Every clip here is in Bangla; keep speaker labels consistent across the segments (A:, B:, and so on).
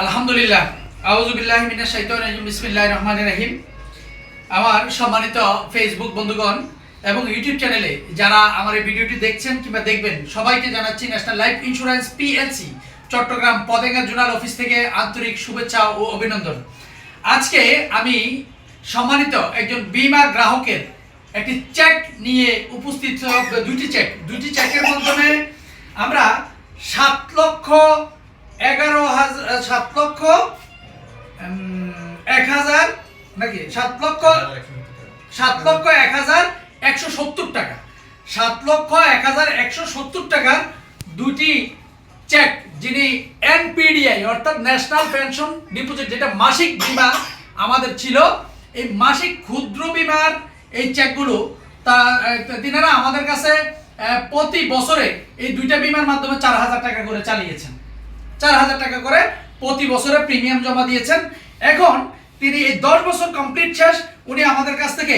A: আলহামদুলিল্লাহ আউযু বিল্লাহি মিনাশ শাইতানির রাজিম বিসমিল্লাহির রহমানির রহিম। আমার সম্মানিত ফেসবুক বন্ধুগণ এবং ইউটিউব চ্যানেলে যারা আমার এই ভিডিওটি দেখছেন কিংবা দেখবেন সবাইকে জানাচ্ছি national life insurance PLC Chattogram Patenga zonal office থেকে আন্তরিক শুভেচ্ছা ও অভিনন্দন। আজকে আমি সম্মানিত একজন বীমা গ্রাহকের একটি চেক নিয়ে উপস্থিত, দুইটি চেকের মাধ্যমে আমরা 7,11,000 নাকি 7,01,170 টাকা, 7,01,170 টাকার দুটি চেক যিনি এনপিডিআই অর্থাৎ ন্যাশনাল পেনশন ডিপোজিট, যেটা মাসিক বীমা আমাদের ছিল, এই মাসিক ক্ষুদ্র বীমার এই চেকগুলো তিনারা আমাদের কাছে প্রতি বছরে এই দুইটা বীমার মাধ্যমে 4,000 টাকা করে চালিয়েছেন। 4,000 টাকা করে প্রতি বছরে প্রিমিয়াম জমা দিয়েছেন। এখন তিনি এই 10 বছর কমপ্লিট শেষ, উনি আমাদের কাছ থেকে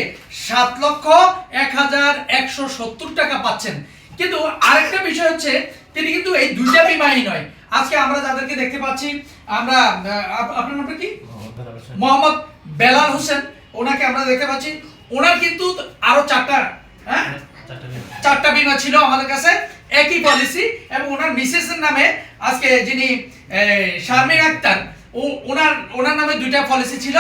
A: 7,01,170 টাকা পাচ্ছেন। কিন্তু আরেকটা বিষয় হচ্ছে, তিনি কিন্তু এই দুইটা বীমাই নয়, আজকে আমরা যাদেরকে দেখতে পাচ্ছি, আমরা আপনার নামটা কি? মোহাম্মদ বেলাল হোসেন, ওনাকে আমরা দেখতে পাচ্ছি। ওনার কিন্তু আরো চারটা বীমা ছিল আমাদের কাছে, একই পলিসি, এবং ওনার মিসেসের নামে আজকে যিনি শারমিন আক্তার, ওনার নামে দুইটা পলিসি ছিল।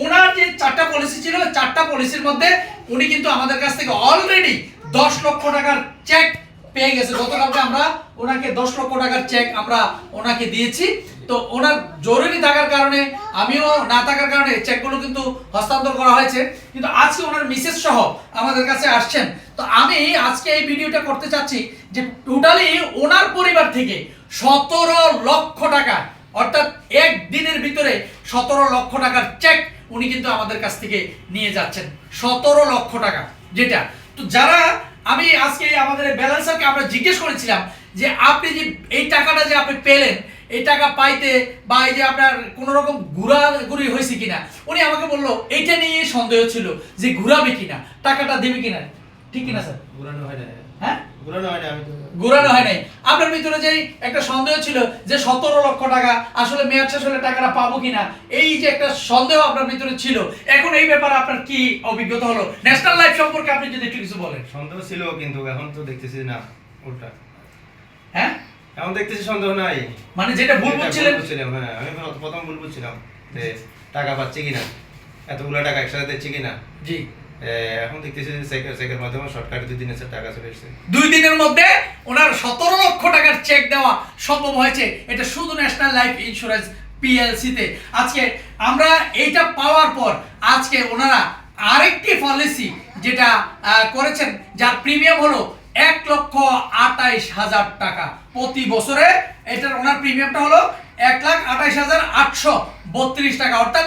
A: ওনার যে চারটা পলিসি ছিল, চারটা পলিসির মধ্যে উনি কিন্তু আমাদের কাছ থেকে অলরেডি 10 লক্ষ টাকার চেক পেয়ে গেছে। গতকালকে আমরা ওনাকে 10 লক্ষ টাকার চেক আমরা ওনাকে দিয়েছি। তো ওনার জরুরি থাকার কারণে, আমিও না থাকার কারণে চেকগুলো কিন্তু হস্তান্তর করা হয়েছে। কিন্তু আজকে ওনার মিসেস সহ আমাদের কাছে আসছেন। তো আমি আজকে এই ভিডিওটা করতে চাচ্ছি যে টোটালি ওনার পরিবার থেকে 17 লক্ষ টাকা, অর্থাৎ একদিনের ভিতরে 17 লক্ষ টাকার চেক উনি কিন্তু আমাদের কাছ থেকে নিয়ে যাচ্ছেন। 17 লক্ষ টাকা, যেটা তো যারা আমি আজকে আমাদের ব্যালেন্সারকে আমরা জিজ্ঞেস করেছিলাম যে আপনি যে এই টাকাটা যে আপনি পেলেন, এই টাকা পাইতে বা এই যে আপনার কোনো রকম ঘোরাঘুরি হয়েছে কিনা, উনি আমাকে বললো এইটা নিয়ে সন্দেহ ছিল যে ঘুরাবে কিনা, টাকাটা দেবে কিনা। ঠিক কিনা স্যার?
B: ঘুরানো হয় না।
A: হ্যাঁ,
B: ঘুরানো হয়
A: নাই। আপনার ভিতরে যে একটা সন্দেহ ছিল যে 17 লক্ষ টাকা আসলে মেয়াদ শেষ হলে টাকাটা পাবো কিনা, এই যে একটা সন্দেহ আপনার ভিতরে ছিল, এখন এই ব্যাপারে আপনার কি অভিজ্ঞতা হলো? ন্যাশনাল লাইফ সম্পর্কে আপনি যদি একটু কিছু বলেন।
B: সন্দেহ ছিল, কিন্তু এখন তো দেখতেছি না, উল্টা।
A: হ্যাঁ,
B: এখন দেখতেছি সন্দেহ নাই,
A: মানে যেটা ভুল বুঝছিলেন।
B: হ্যাঁ, আমি প্রথম ভুল বুঝছিলাম যে টাকা পাচ্ছি কিনা, এতগুলো টাকা একসাথে দিচ্ছি কিনা।
A: জি,
B: এখন দেখতেছি যে চেকের মাধ্যমে শর্টকাটে 2 দিনে টাকা চলে এসেছে।
A: 2 দিনের মধ্যে ওনার 17 লক্ষ টাকার চেক দেওয়া সম্ভব হয়েছে। এটা শুধু ন্যাশনাল লাইফ ইন্স্যুরেন্স পিএলসি তে। আজকে আমরা এইটা পাওয়ার পর আজকে ওনারা আরেকটি পলিসি যেটা করেছেন, যার প্রিমিয়াম হলো 1,28,000 টাকা প্রতি বছরে। এটার ওনার প্রিমিয়ামটা হলো 1,28,832 টাকা, অর্থাৎ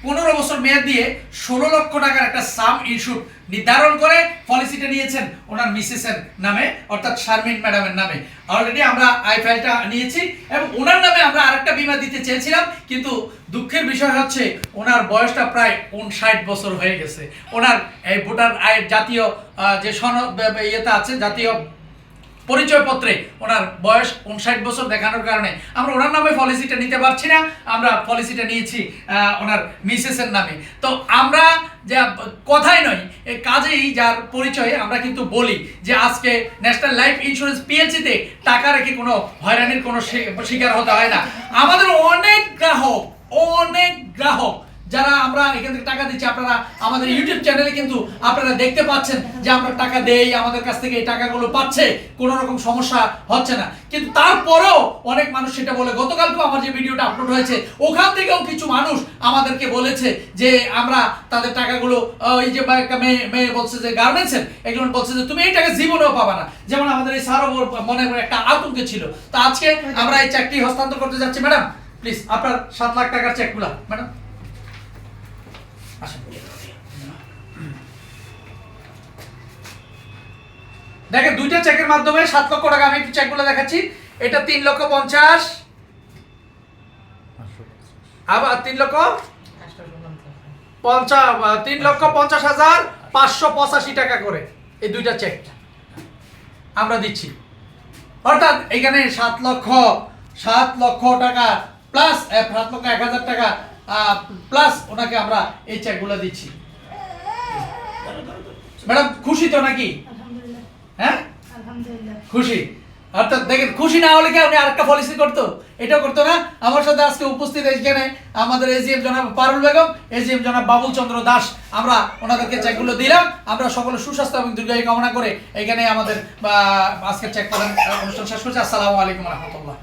A: 15 বছর মেয়াদ দিয়ে 16 লক্ষ টাকার একটা সাম ইস্যু নির্ধারণ করে পলিসিটা নিয়েছেন ওনার মিসেসের নামে, অর্থাৎ শারমিন ম্যাডামের নামে। অলরেডি আমরা আই ফাইলটা নিয়েছি এবং ওনার নামে আমরা আরেকটা বীমা দিতে চেয়েছিলাম, কিন্তু দুঃখের বিষয় হচ্ছে ওনার বয়সটা প্রায় 59 বছর হয়ে গেছে। ওনার এই ভোটার আয়ের জাতীয় যে সনদ ইয়েতে আছে, জাতীয় পরিচয়পত্রে ওনার বয়স 59 বছর দেখানোর কারণে আমরা ওনার নামে পলিসিটা নিতে পারছি না। আমরা পলিসিটা নিয়েছি ওনার মিসেসের নামে। তো আমরা যা কথাই নয়, এই কাজেই যার পরিচয়ে আমরা কিন্তু বলি যে আজকে ন্যাশনাল লাইফ ইন্স্যুরেন্স পিএলসিতে টাকা রেখে কোনো হয়রানির কোনো শিকার হতে হয় না। আমাদের অনেক গ্রাহক যারা আমরা এখান থেকে টাকা দিচ্ছি, আপনারা আমাদের ইউটিউব চ্যানেলে কিন্তু আপনারা দেখতে পাচ্ছেন যে আমরা টাকা দেই, আমাদের কাছ থেকে এই টাকাগুলো পাচ্ছে, কোনো রকম সমস্যা হচ্ছে না। কিন্তু তারপরেও অনেক মানুষ সেটা বলে। গতকালকেও আমার যে ভিডিওটা আপলোড হয়েছে, ওখান থেকেও কিছু মানুষ আমাদেরকে বলেছে যে আমরা তাদের টাকাগুলো, ওই যে একটা মেয়ে বলছে যে গার্মেন্টসের, একজন বলছে যে তুমি এই টাকা জীবনেও পাবা না। যেমন আমাদের এই স্যারও মনে একটা আতঙ্কে ছিল। তো আজকে আমরা এই চেকটি হস্তান্তর করতে যাচ্ছি। ম্যাডাম প্লিজ আপনার 7 লাখ টাকার চেকগুলা ম্যাডাম দেখেন, দুইটা চেকের মাধ্যমে 7 লক্ষ টাকা। আমি একটু চেকগুলো দেখাচ্ছি। এটা 3,50,000, আবার 3,50,585 টাকা করে এই দুইটা চেক আমরা দিচ্ছি। অর্থাৎ এখানে 7 লক্ষ টাকা প্লাস হাত লক্ষ 1000 টাকা প্লাস ওনাকে আমরা এই চেকগুলো দিচ্ছি। ম্যাডাম খুশি তো নাকি?
C: আলহামদুলিল্লাহ।
A: হ্যাঁ
C: আলহামদুলিল্লাহ।
A: খুশি। অর্থাৎ দেখেন খুশি না হলে কি উনি আরেকটা পলিসি করতো? এটাও করতো না। আমার সাথে আজকে উপস্থিত এখানে আমাদের এজিএম জনাব পারুল বেগম, এজিএম জনাব বাবুল চন্দ্র দাস, আমরা ওনাদেরকে চেকগুলো দিলাম। আমরা সকলে সুস্বাস্থ্য এবং দীর্ঘায়ু কামনা করে এখানে আমাদের আজকের চেক প্রদান অনুষ্ঠান শেষ করছি। আসসালামু আলাইকুম রহমতুল্লাহ।